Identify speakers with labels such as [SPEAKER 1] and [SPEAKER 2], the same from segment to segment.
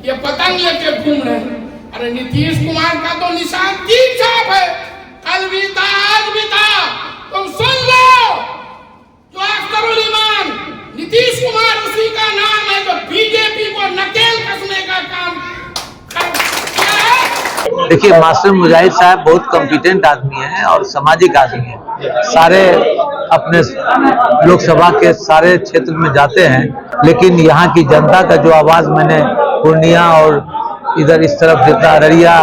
[SPEAKER 1] ये पतंग लेके घूम रहे हैं। अरे नीतीश कुमार का तो निशान तीन छाप है, कल भी था आज भी था। तुम सुन लो, जो अख्तरुल ईमान नीतीश कुमार उसी का नाम है जो बीजेपी को नकेल कसने का काम किया है।
[SPEAKER 2] देखिए, मास्टर मुजाहिद साहब बहुत कॉम्पिटेंट आदमी हैं और सामाजिक आदमी हैं। सारे अपने लोकसभा के सारे क्षेत्र में जाते हैं, लेकिन यहाँ की जनता का जो आवाज़ मैंने पूर्णिया और इधर इस तरफ जितना अररिया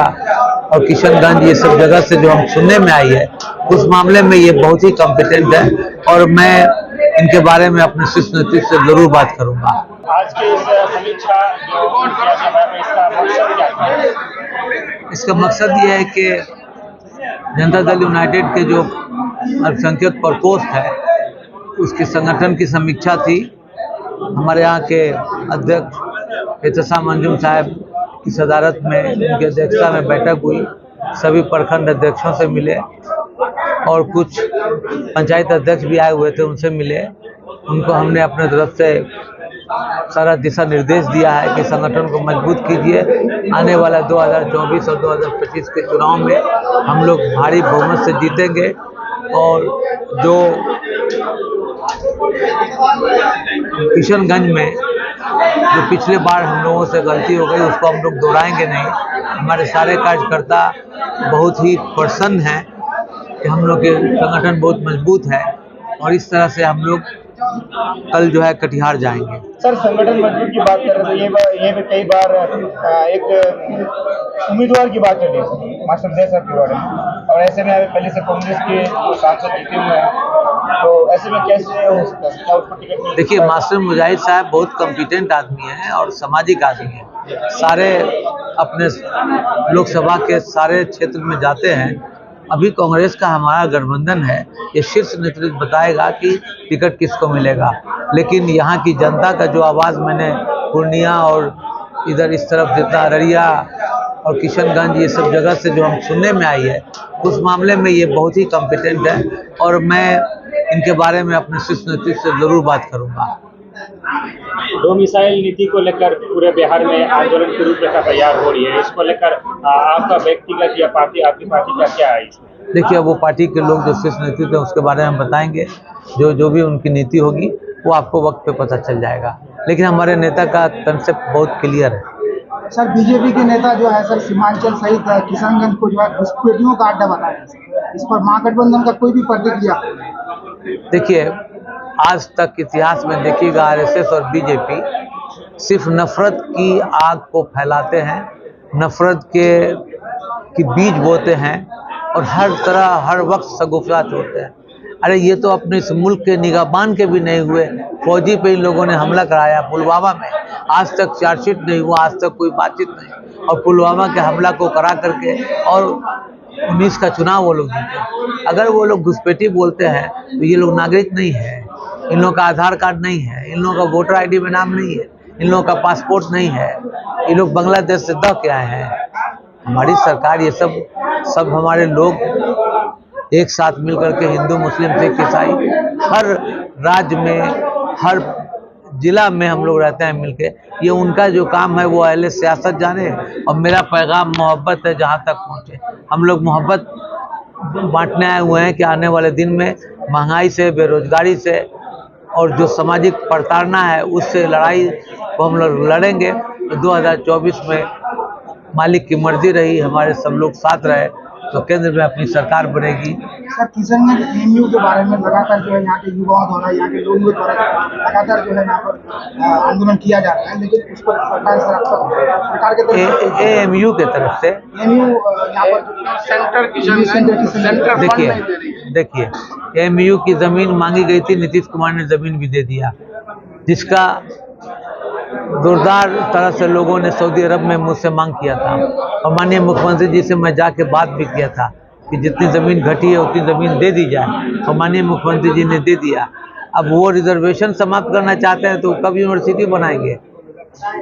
[SPEAKER 2] और किशनगंज ये सब जगह से जो हम सुनने में आई है, उस मामले में ये बहुत ही कॉम्पिटेंट है और मैं इनके बारे में अपने शीर्ष नेतृत्व से जरूर बात करूंगा।
[SPEAKER 3] आज के इस समीक्षा जो किया जा रहा है, इसका मकसद क्या है?
[SPEAKER 2] इसका मकसद ये है कि जनता दल यूनाइटेड के जो अल्पसंख्यक प्रकोष्ठ है उसके संगठन की समीक्षा थी। हमारे यहाँ के अध्यक्ष एहतसाम अंजुम साहब की सदारत में, उनकी अध्यक्षता में बैठक हुई। सभी प्रखंड अध्यक्षों से मिले और कुछ पंचायत अध्यक्ष भी आए हुए थे, उनसे मिले। उनको हमने अपने तरफ से सारा दिशा निर्देश दिया है कि संगठन को मजबूत कीजिए। आने वाला 2024 और 2025 के चुनाव में हम लोग भारी बहुमत से जीतेंगे और जो किशनगंज में जो पिछले बार हम लोगों से गलती हो गई उसको हम लोग दोहराएंगे नहीं। हमारे सारे कार्यकर्ता बहुत ही प्रसन्न हैं कि हम लोग के संगठन बहुत मजबूत है और इस तरह से हम लोग कल जो है कटिहार जाएंगे।
[SPEAKER 3] सर, संगठन मजबूत की बात कर रहे थे, ये भी कई बार एक उम्मीदवार की बात चली है मास्टर मुजाहिद साहब के बारे में, और ऐसे में अभी पहले से कांग्रेस के जो सांसद जीते हुए हैं, तो ऐसे में कैसे हो सकता है उसको टिकट मिले?
[SPEAKER 2] देखिए, मास्टर मुजाहिद साहब बहुत कॉम्पिटेंट आदमी हैं और सामाजिक आदमी हैं। सारे अपने लोकसभा के सारे क्षेत्र में जाते हैं। अभी कांग्रेस का हमारा गठबंधन है, ये शीर्ष नेतृत्व बताएगा कि टिकट किसको मिलेगा, लेकिन यहाँ की जनता का जो आवाज़ मैंने पूर्णिया और इधर इस तरफ जितना अररिया और किशनगंज ये सब जगह से जो हम सुनने में आई है, उस मामले में ये बहुत ही कॉम्पिटेंट है और मैं इनके बारे में अपने शीर्ष नेतृत्व से जरूर बात करूँगा।
[SPEAKER 3] डोमिसाइल नीति को लेकर पूरे बिहार में आंदोलन की रूपरेखा तैयार हो रही है, इसको लेकर आपका व्यक्तिगत या आपकी पार्टी का क्या है इसमें?
[SPEAKER 2] देखिए, वो पार्टी के लोग जो शीर्ष नेतृत्व है उसके बारे में हम बताएंगे। जो भी उनकी नीति होगी वो आपको वक्त पे पता चल जाएगा, लेकिन हमारे नेता का कंसेप्ट बहुत क्लियर है।
[SPEAKER 4] सर, बीजेपी के नेता जो है सर सीमांचल सहित किशनगंज को जो है घुसपैठियों का अड्डा बताया, इस पर महागठबंधन का कोई भी प्रतिक्रिया?
[SPEAKER 2] देखिए, आज तक इतिहास में देखिएगा आरएसएस और बीजेपी सिर्फ नफरत की आग को फैलाते हैं, नफरत की बीज बोते हैं और हर तरह हर वक्त शगुफा छोड़ते हैं। अरे ये तो अपने इस मुल्क के निगाहबान के भी नहीं हुए, फौजी पे इन लोगों ने हमला कराया पुलवामा में, आज तक चार्जशीट नहीं हुआ, आज तक कोई बातचीत नहीं, और पुलवामा के हमला को करा करके और 19 का चुनाव वो लोग जीते। अगर वो लोग घुसपैठी बोलते हैं तो ये लोग नागरिक नहीं है, इन लोगों का आधार कार्ड नहीं है, इन लोगों का वोटर आईडी में नाम नहीं है, इन लोगों का पासपोर्ट नहीं है, ये लोग बांग्लादेश से दह के आए हैं। हमारी सरकार ये सब हमारे लोग एक साथ मिलकर के हिंदू मुस्लिम सिख ईसाई हर राज्य में हर जिला में हम लोग रहते हैं मिलके। ये उनका जो काम है वो अहले सियासत जाने, और मेरा पैगाम मोहब्बत है जहाँ तक पहुँचे। हम लोग मोहब्बत बांटने आए हुए हैं कि आने वाले दिन में महंगाई से, बेरोजगारी से और जो सामाजिक प्रताड़ना है उससे लड़ाई को हम लोग लड़ेंगे। तो 2024 में मालिक की मर्जी रही, हमारे सब लोग साथ रहे तो केंद्र में अपनी सरकार बनेगी।
[SPEAKER 4] सर, किशनगंज एमयू के बारे में लगातार जो है यहाँ के युवाओं द्वारा, यहाँ के लोगों द्वारा लगातार जो है यहाँ पर आंदोलन किया जा रहा है, लेकिन उस पर सरकार के तरफ
[SPEAKER 2] एएमयू के तरफ से
[SPEAKER 4] एमयू यहाँ पर
[SPEAKER 1] सेंटर
[SPEAKER 2] देखिए एएमयू की जमीन मांगी गई थी, नीतीश कुमार ने जमीन भी दे दिया, जिसका जोरदार तरह से लोगों ने सऊदी अरब में मुझसे मांग किया था और माननीय मुख्यमंत्री जी से मैं जाके बात भी किया था कि जितनी ज़मीन घटी है उतनी ज़मीन दे दी जाए, और माननीय मुख्यमंत्री जी ने दे दिया। अब वो रिजर्वेशन समाप्त करना चाहते हैं तो कब यूनिवर्सिटी बनाएंगे?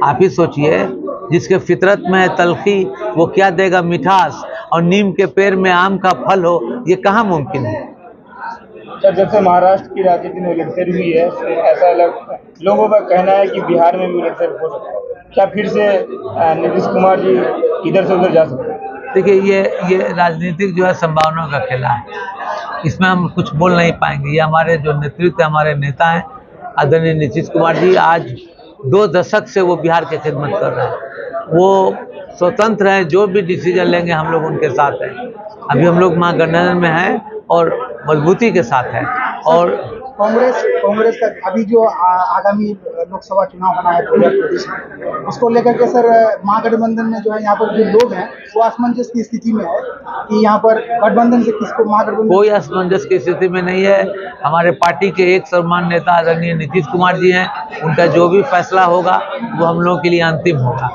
[SPEAKER 2] आप ही सोचिए, जिसके फितरत में है तलखी वो क्या देगा मिठास, और नीम के पेड़ में आम का फल हो, ये कहाँ मुमकिन है?
[SPEAKER 3] सर, जब से महाराष्ट्र की राजनीति में उलटफेर हुई है, ऐसा लोगों का कहना है कि बिहार में भी उलटफेर हो सकता है। क्या फिर से नीतीश कुमार जी इधर से उधर जा सकते हैं?
[SPEAKER 2] देखिए ये राजनीतिक जो है संभावनाओं का खेला है, इसमें हम कुछ बोल नहीं पाएंगे। ये हमारे जो नेतृत्व हमारे नेता हैं आदरणीय नीतीश कुमार जी, आज 2 दशक से वो बिहार की खिदमत कर रहे हैं। वो स्वतंत्र हैं, जो भी डिसीजन लेंगे हम लोग उनके साथ हैं। अभी हम लोग महागठबंधन में हैं और मजबूती के साथ हैं। और
[SPEAKER 4] कांग्रेस का अभी जो आगामी लोकसभा चुनाव होना है 2024 में, उसको लेकर के सर महागठबंधन में जो है यहाँ पर जो लोग हैं वो असमंजस की स्थिति में है कि यहाँ पर गठबंधन से किसको महागठबंधन
[SPEAKER 2] कोई असमंजस की स्थिति में नहीं है। हमारे पार्टी के एक सर्वमान्य नेता आदरणीय नीतीश कुमार जी हैं, उनका जो भी फैसला होगा वो हम लोगों के लिए अंतिम होगा।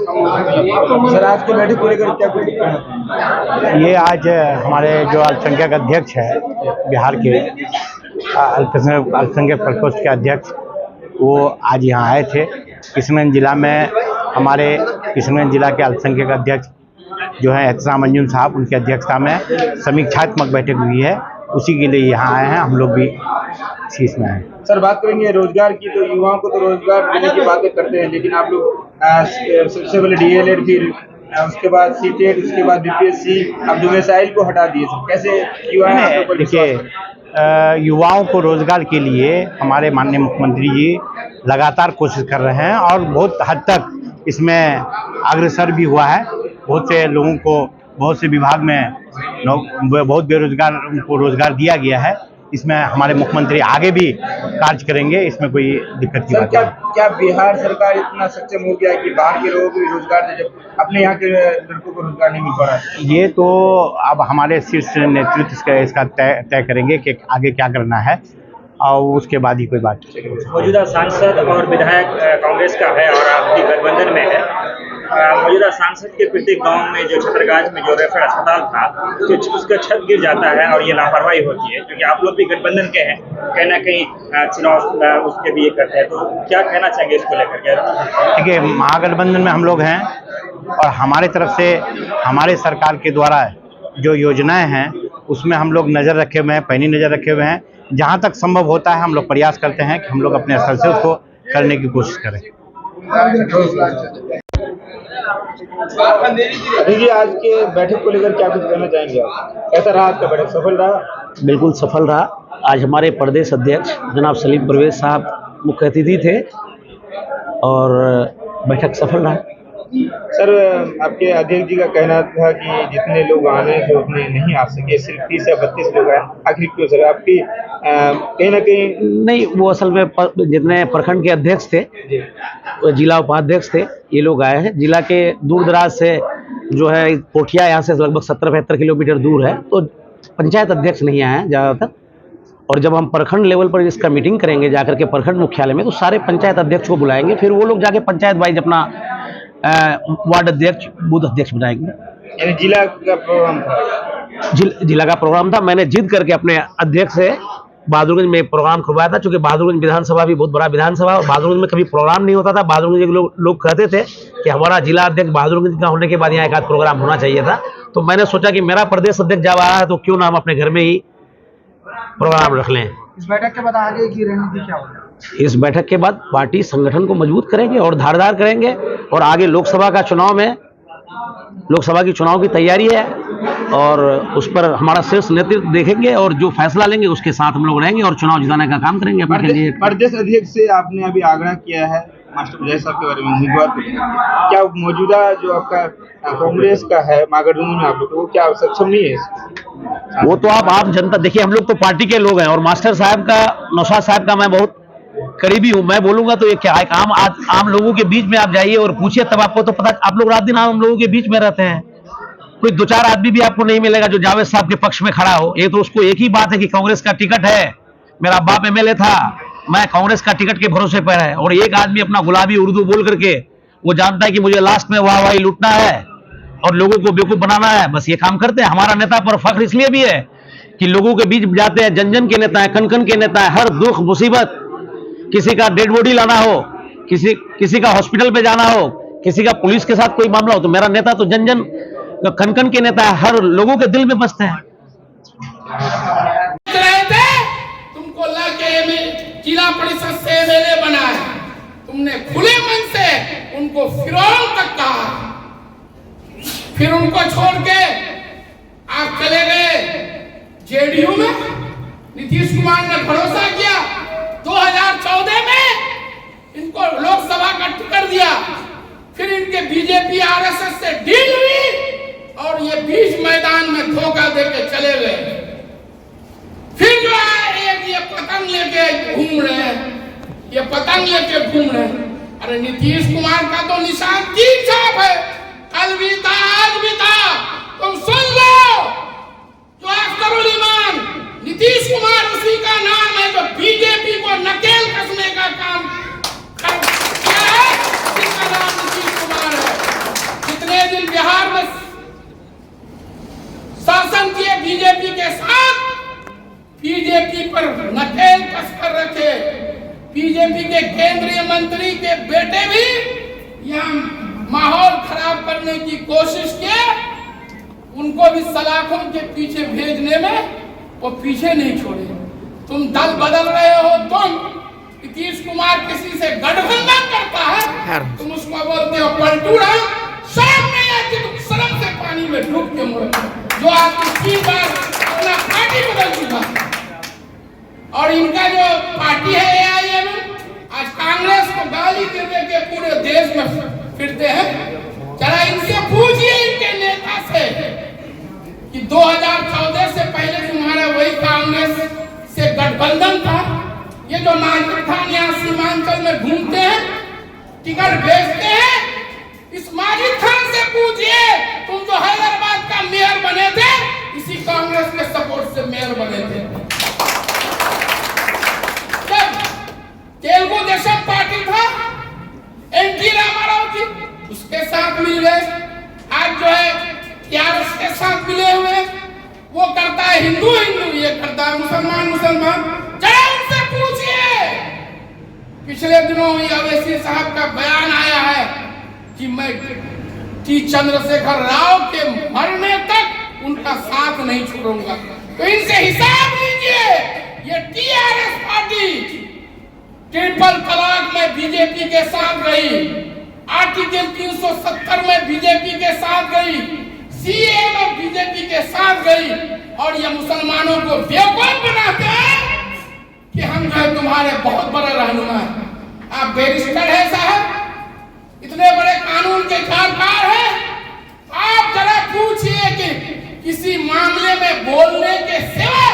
[SPEAKER 4] सर आज की बैठक को लेकर क्या कुछ कहना है?
[SPEAKER 5] ये आज हमारे जो अल्पसंख्यक अध्यक्ष है बिहार के अल्पसंख्यक प्रकोष्ठ के अध्यक्ष, वो आज यहाँ आए थे। किशनगंज जिला में हमारे किशनगंज जिला के अल्पसंख्यक अध्यक्ष जो है एहतसाम अंजुम साहब, उनकी अध्यक्षता में समीक्षात्मक बैठक हुई है, उसी के लिए यहाँ आए हैं। हम लोग भी शीश में हैं।
[SPEAKER 3] सर बात करेंगे रोजगार की, तो युवाओं को तो रोजगार देने की बातें करते हैं, लेकिन आप लोग सबसे पहले DLED, फिर उसके बाद CTET, उसके बाद BPSC, अब जो मिसाइल को हटा दिए, सर कैसे युवा
[SPEAKER 5] देखिए, युवाओं को रोजगार के लिए हमारे माननीय मुख्यमंत्री जी लगातार कोशिश कर रहे हैं और बहुत हद तक इसमें अग्रसर भी हुआ है। बहुत से लोगों को बहुत से विभाग में बहुत बेरोजगार को रोजगार दिया गया है। इसमें हमारे मुख्यमंत्री आगे भी कार्य करेंगे, इसमें कोई दिक्कत की बात नहीं।
[SPEAKER 3] क्या बिहार सरकार इतना सक्षम हो गया है कि बाहर के लोगों को भी रोजगार दे, जब अपने यहाँ के लड़कों को रोजगार नहीं मिल पा रहा है?
[SPEAKER 5] ये तो अब हमारे शीर्ष नेतृत्व इसका तय करेंगे कि आगे क्या करना है, और उसके बाद ही कोई बात।
[SPEAKER 3] मौजूदा सांसद और विधायक कांग्रेस का है और आपकी गठबंधन में है। मौजूदा सांसद के प्रत्येक गांव में जो छतरगाछ में जो रेफर अस्पताल था, तो उसका छत गिर जाता है और ये लापरवाही होती है, क्योंकि आप लोग भी गठबंधन के हैं, कहीं ना कहीं चुनाव उसके भी ये करते हैं, तो क्या कहना चाहेंगे इसको लेकर के?
[SPEAKER 5] देखिए, महागठबंधन में हम लोग हैं और हमारे तरफ से हमारे सरकार के द्वारा जो योजनाएं हैं उसमें हम लोग नज़र रखे हुए हैं, पैनी नज़र रखे हुए हैं। जहाँ तक संभव होता है हम लोग प्रयास करते हैं कि हम लोग अपने स्तर से उसको करने की कोशिश करें।
[SPEAKER 3] अभी जी आज के बैठक को लेकर क्या कुछ कहना चाहेंगे आप? कैसा रहा आपका बैठक, सफल रहा?
[SPEAKER 6] बिल्कुल सफल रहा। आज हमारे प्रदेश अध्यक्ष जनाब सलीम परवेज साहब मुख्य अतिथि थे और बैठक सफल रहा।
[SPEAKER 3] सर आपके अध्यक्ष जी का कहना था कि जितने लोग आने थे उतने नहीं आ सके, सिर्फ 30 या 32 लोग आए। आखिर क्यों सर? आपकी कहीं ना कहीं
[SPEAKER 6] नहीं, वो असल में जितने प्रखंड के अध्यक्ष थे, जिला उपाध्यक्ष थे, ये लोग आए हैं। जिला के दूर दराज से जो है कोठिया यहाँ से लगभग 70-75 किलोमीटर दूर है, तो पंचायत अध्यक्ष नहीं आए हैं ज़्यादातर। और जब हम प्रखंड लेवल पर इसका मीटिंग करेंगे जाकर के प्रखंड मुख्यालय में, तो सारे पंचायत अध्यक्ष को बुलाएंगे, फिर वो लोग जाके पंचायत वाइज अपना वार्ड अध्यक्ष, बूथ अध्यक्ष बनाएंगे।
[SPEAKER 3] यानी जिला का प्रोग्राम था?
[SPEAKER 6] जिला का प्रोग्राम था। मैंने जिद करके अपने अध्यक्ष से बहादुरगंज में प्रोग्राम करवाया था, क्योंकि बहादुरगंज विधानसभा भी बहुत बड़ा विधानसभा, और बहादुरगंज में कभी प्रोग्राम नहीं होता था। बहादुरगंज के लोग कहते थे कि हमारा जिला अध्यक्ष बहादुरगंज का होने के बाद यहाँ एक आध प्रोग्राम होना चाहिए था। तो मैंने सोचा कि मेरा प्रदेश अध्यक्ष जब आया है तो क्यों ना हम अपने घर में ही प्रोग्राम रख लें।
[SPEAKER 4] इस बैठक के बाद आगे की रणनीति क्या होगी?
[SPEAKER 6] इस बैठक के बाद पार्टी संगठन को मजबूत करेंगे और धारदार करेंगे, और आगे लोकसभा का चुनाव में, लोकसभा की चुनाव की तैयारी है और उस पर हमारा शीर्ष नेतृत्व देखेंगे और जो फैसला लेंगे उसके साथ हम लोग रहेंगे और चुनाव जिताने का काम करेंगे।
[SPEAKER 3] प्रदेश अध्यक्ष से आपने अभी आग्रह किया है मास्टर विजय साहब के बारे में उम्मीदवार, क्या मौजूदा जो आपका कांग्रेस का है महागठबंधन में आप लोग, वो क्या सक्षम नहीं है?
[SPEAKER 6] वो तो आप जनता देखिए, हम लोग तो पार्टी के लोग हैं और मास्टर साहब का, नौशाद साहब का मैं बहुत करीबी हूं। मैं बोलूंगा तो ये क्या है, आम लोगों के बीच में आप जाइए और पूछिए, तब आपको तो पता। आप लोग रात दिन आम लोगों के बीच में रहते हैं, कोई 2-4 आदमी भी आपको नहीं मिलेगा जो जावेद साहब के पक्ष में खड़ा हो। ये तो उसको एक ही बात है कि कांग्रेस का टिकट है, मेरा बाप MLA था, मैं कांग्रेस का टिकट के भरोसे पर है। और एक आदमी अपना गुलाबी उर्दू बोल करके वो जानता है कि मुझे लास्ट में वाहवाही लूटना है और लोगों को बेवकूफ बनाना है, बस ये काम करते हैं। हमारा नेता पर फख्र इसलिए भी है कि लोगों के बीच जाते हैं, जन जन के नेता है, कन कन के नेता है। हर दुख मुसीबत, किसी का डेड बॉडी लाना हो, किसी का हॉस्पिटल पे जाना हो, किसी का पुलिस के साथ कोई मामला हो, तो मेरा नेता तो जन जन कन कन के नेता है, हर लोगों के दिल में बसते हैं।
[SPEAKER 1] तुमको लाके जिला परिषद से MLA बनाए, तुमने खुले मन से उनको फिरौन तक कहा, फिर उनको छोड़ के आप चले गए जेडीयू में। नीतीश कुमार ने भरोसा किया, 2014 में इनको लोकसभा का टिकट दिया, फिर इनके बीजेपी आरएसएस से डील हुई और ये बीच मैदान में धोखा देके चले गए। फिर जो है एक ये पतंग लेके घूम रहे हैं, ये पतंग लेके घूम रहे हैं। अरे नीतीश कुमार का तो निशान तीन छाप है, कल भी था आज भी था। तुम सुन लो, जो अख्तरुल ईमान नीतीश कुमार उसी का नाम है जो बीजेपी को नकेल कसने का काम किया है, जिसका नाम नीतीश कुमार है। कितने दिन बिहार में शासन किए बीजेपी के साथ, बीजेपी पर नकेल कस कर रखे। बीजेपी के केंद्रीय मंत्री के बेटे भी यहाँ माहौल खराब करने की कोशिश किए, उनको भी सलाखों के पीछे भेजने में वो पीछे नहीं छोड़े। तुम दल बदल रहे हो, तुम नीतीश कुमार किसी से गठबंधन करता है, तुम उसको बोलते हो पलटू राम। शर्म नहीं आती, तुम शर्म से पानी में डूब के मरो। जो आपकी 3 बार अपना पार्टी बदल चुका, और इनका जो पार्टी है AIMM, आज कांग्रेस को गाली दे दे के पूरे देश में फिरते हैं। जरा इनसे पूछिए, इनके नेता से, कि 2014 से पहले तुम्हारा वही कांग्रेस से गठबंधन था। ये जो माजिद खान यहाँ सीमांचल में घूमते हैं, टिकट बेचते हैं, इस माजिद खान से पूछिए, तुम जो हैदराबाद का मेयर बने थे, इसी कांग्रेस के सपोर्ट से मेयर बने थे। जब तेलुगु देशम पार्टी था, NT रामाराव जी, उसके साथ मिल गए। आज जो है TRS के साथ मिले हुए, वो करता है हिंदू हिंदू, ये करता है मुसलमान मुसलमान। जरा उनसे पूछिए। पिछले दिनों ही अवैसी साहब का बयान आया है कि मैं T चंद्रशेखर राव के मरने तक उनका साथ नहीं छोड़ूंगा। तो इनसे हिसाब लीजिए। ये TRS पार्टी ट्रिपल तलाक में बीजेपी के साथ गई, आर्टिकल 370 में बीजेपी के साथ गई, CAA में बीजेपी के साथ गई, और ये मुसलमानों को बेवकूफ बनाते हैं कि हम जो है तुम्हारे बहुत बड़ा रहनुमा है। आप बैरिस्टर है साहब, इतने बड़े कानून के जानकार हैं, आप जरा पूछिए कि किसी मामले में बोलने के सिवा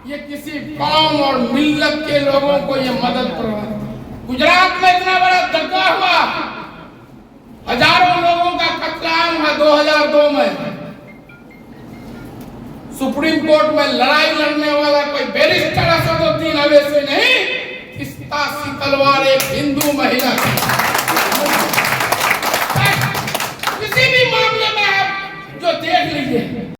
[SPEAKER 1] ये किसी कौम और मिल्लत के लोगों को ये मदद कर रहा है। गुजरात में इतना बड़ा दंगा हुआ, हजारों लोगों का कत्लेआम हुआ 2002 में। सुप्रीम कोर्ट में लड़ाई लड़ने वाला कोई बैरिस्टर असदुद्दीन अवैसी नहीं, इस तासी तलवार एक हिंदू महिला की।